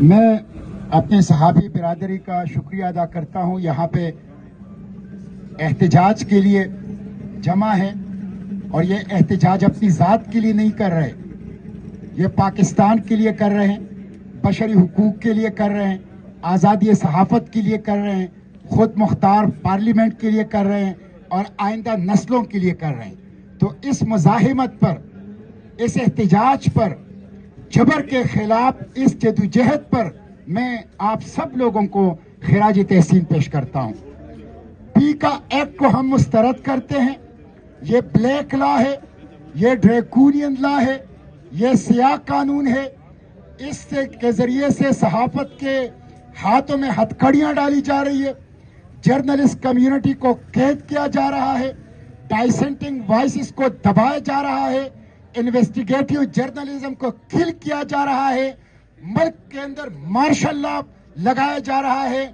میں اپنے صحافی برادری کا شکریہ ادا کرتا ہوں، یہاں پہ احتجاج کے لیے جمع ہے اور یہ احتجاج اپنی ذات کے لیے نہیں کر رہے، یہ پاکستان کے لیے کر رہے ہیں، بشری حقوق کے لیے کر رہے ہیں، آزادی صحافت کے لیے کر رہے ہیں، خود مختار پارلیمنٹ کے لیے کر رہے ہیں اور آئندہ نسلوں کے لیے کر رہے ہیں۔ تو اس مزاحمت پر، اس احتجاج پر، جبر کے خلاف اس جدوجہد پر میں آپ سب لوگوں کو خراج تحسین پیش کرتا ہوں۔ پی کا ایکٹ کو ہم مسترد کرتے ہیں، یہ بلیک لا ہے، یہ ڈریکونین لا ہے، یہ سیاہ قانون ہے، اس کے ذریعے سے صحافت کے ہاتھوں میں ہتھکڑیاں ڈالی جا رہی ہے، جرنلسٹ کمیونٹی کو قید کیا جا رہا ہے، ڈائسنٹنگ وائسز کو دبایا جا رہا ہے، انویسٹیگیٹو جرنلزم کو کل کیا جا رہا ہے، ملک کے اندر مارشل لا لگایا جا رہا ہے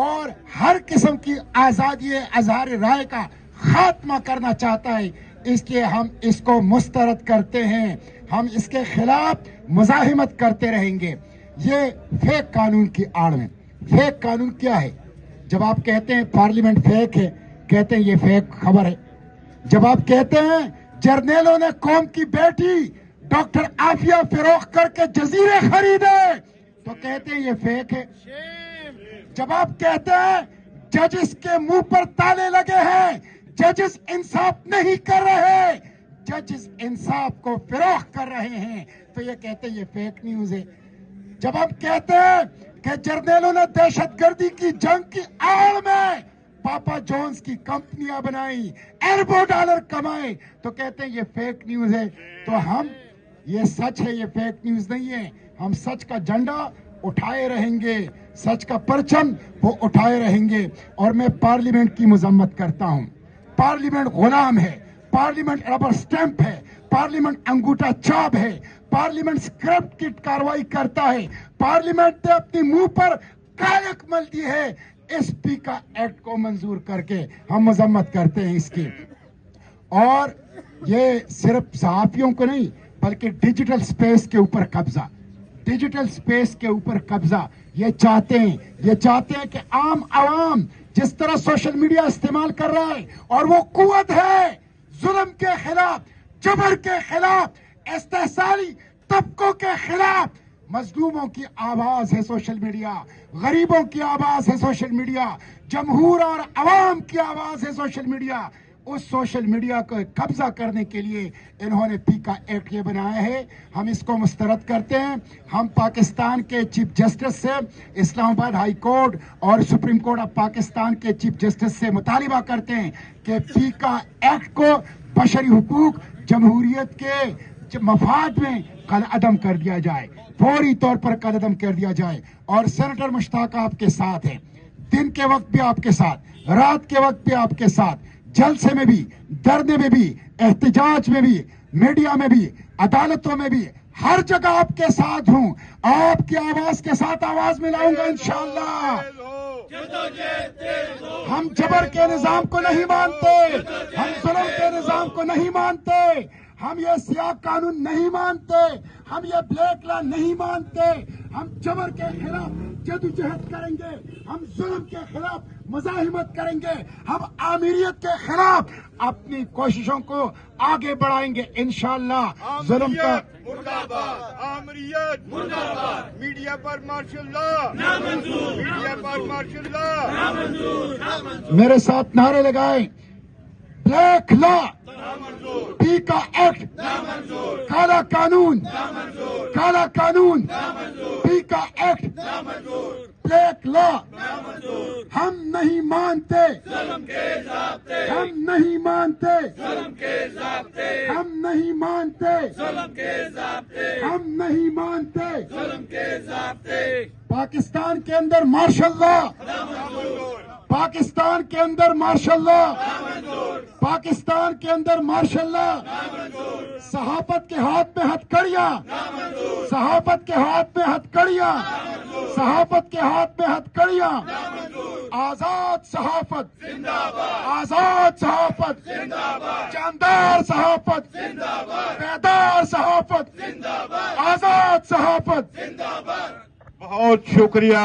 اور ہر قسم کی آزادی اظہار رائے کا خاتمہ کرنا چاہتا ہے۔ اس لیے ہم اس کو مسترد کرتے ہیں، ہم اس کے خلاف مزاحمت کرتے رہیں گے۔ یہ فیک قانون کی آڑ میں، فیک قانون کیا ہے؟ جب آپ کہتے ہیں پارلیمنٹ فیک ہے، کہتے ہیں یہ فیک خبر ہے۔ جب آپ کہتے ہیں جرنیلوں نے قوم کی بیٹی ڈاکٹر عافیہ فروخت کر کے جزیرے خریدے، تو کہتے ہیں یہ فیک ہے۔ جب آپ کہتے ہیں ججز کے منہ پر تالے لگے ہیں، ججز انصاف نہیں کر رہے، ججز انصاف کو فروخت کر رہے ہیں، تو یہ کہتے ہیں یہ فیک نیوز ہے۔ جب ہم کہتے ہیں کہ جرنیلوں نے دہشت گردی کی جنگ کی آڑ میں پاپا جونز کی کمپنیاں بنائی، اربوں ڈالر کمائے، تو کہتے ہیں یہ فیک نیوز ہے۔ تو ہم، یہ سچ ہے، یہ فیک نیوز نہیں ہے۔ ہم سچ کا جھنڈا اٹھائے رہیں گے، سچ کا پرچم وہ اٹھائے رہیں گے۔ اور میں پارلیمنٹ کی مذمت کرتا ہوں۔ پارلیمنٹ غلام ہے، پارلیمنٹ ربر سٹیمپ ہے، پارلیمنٹ انگوٹھا چاپ ہے، پارلیمنٹ اسکرپٹ کی کاروائی کرتا ہے، پارلیمنٹ نے اپنی منہ پر کالک مل دی ہے اس پی کا ایکٹ کو منظور کر کے۔ ہم مذمت کرتے ہیں اس کی۔ اور یہ صرف صحافیوں کو نہیں بلکہ ڈیجیٹل سپیس کے اوپر قبضہ، ڈیجیٹل سپیس کے اوپر قبضہ یہ چاہتے ہیں کہ عام عوام جس طرح سوشل میڈیا استعمال کر رہا ہے، اور وہ قوت ہے ظلم کے خلاف، جبر کے خلاف، استحصالی طبقوں کے خلاف، مظلوموں کی آواز ہے سوشل میڈیا، غریبوں کی آواز ہے سوشل میڈیا، جمہور اور عوام کی آواز ہے سوشل میڈیا۔ اس سوشل میڈیا کو قبضہ کرنے کے لیے انہوں نے پی کا ایکٹ یہ بنایا ہے۔ ہم اس کو مسترد کرتے ہیں۔ ہم پاکستان کے چیف جسٹس سے، اسلام آباد ہائی کورٹ اور سپریم کورٹ آف پاکستان کے چیف جسٹس سے مطالبہ کرتے ہیں کہ پی کا ایکٹ کو بشری حقوق، جمہوریت کے مفاد میں قلعدم کر دیا جائے، فوری طور پر قلعدم کر دیا جائے۔ اور سینیٹر مشتاق آپ کے ساتھ ہیں، دن کے وقت بھی آپ کے ساتھ، رات کے وقت بھی آپ کے ساتھ، جلسے میں بھی، دھرنے میں بھی، احتجاج میں بھی، میڈیا میں بھی، عدالتوں میں بھی، ہر جگہ آپ کے ساتھ ہوں۔ آپ کی آواز کے ساتھ آواز ملاؤں گا انشاءاللہ۔ ہم جبر کے نظام کو نہیں مانتے، ہم ظلم کے نظام کو نہیں مانتے، ہم یہ سیاہ قانون نہیں مانتے، ہم یہ بلیک لا نہیں مانتے۔ ہم جبر کے خلاف جدوجہد کریں گے، ہم ظلم کے خلاف مزاحمت کریں گے، ہم آمیریت کے خلاف اپنی کوششوں کو آگے بڑھائیں گے انشاءاللہ۔ ظلم کا آمریت مردہ باد، میڈیا پر مارشل لا نامنظور، میڈیا پر مارشل لا نامنظور، میرے ساتھ نعرے لگائیں، بلیک لا، پی کا ایکٹ، کالا قانون، کالا قانون، پی کا ایکٹ، بلیک لا، ہم نہیں مانتے، ہم نہیں مانتے، ہم نہیں مانتے، ہم نہیں مانتے۔ پاکستان کے اندر مارشل لا، پاکستان کے اندر مارشل لا، پاکستان کے اندر مارشل لا، صحافت کے ہاتھ میں ہتھکڑیاں، صحافت کے ہاتھ میں ہتھکڑیاں، صحافت کے ہاتھ میں ہتھکڑیاں، آزاد صحافت، آزاد صحافت، جاندار صحافت، بیدار صحافت، آزاد صحافت۔ بہت شکریہ۔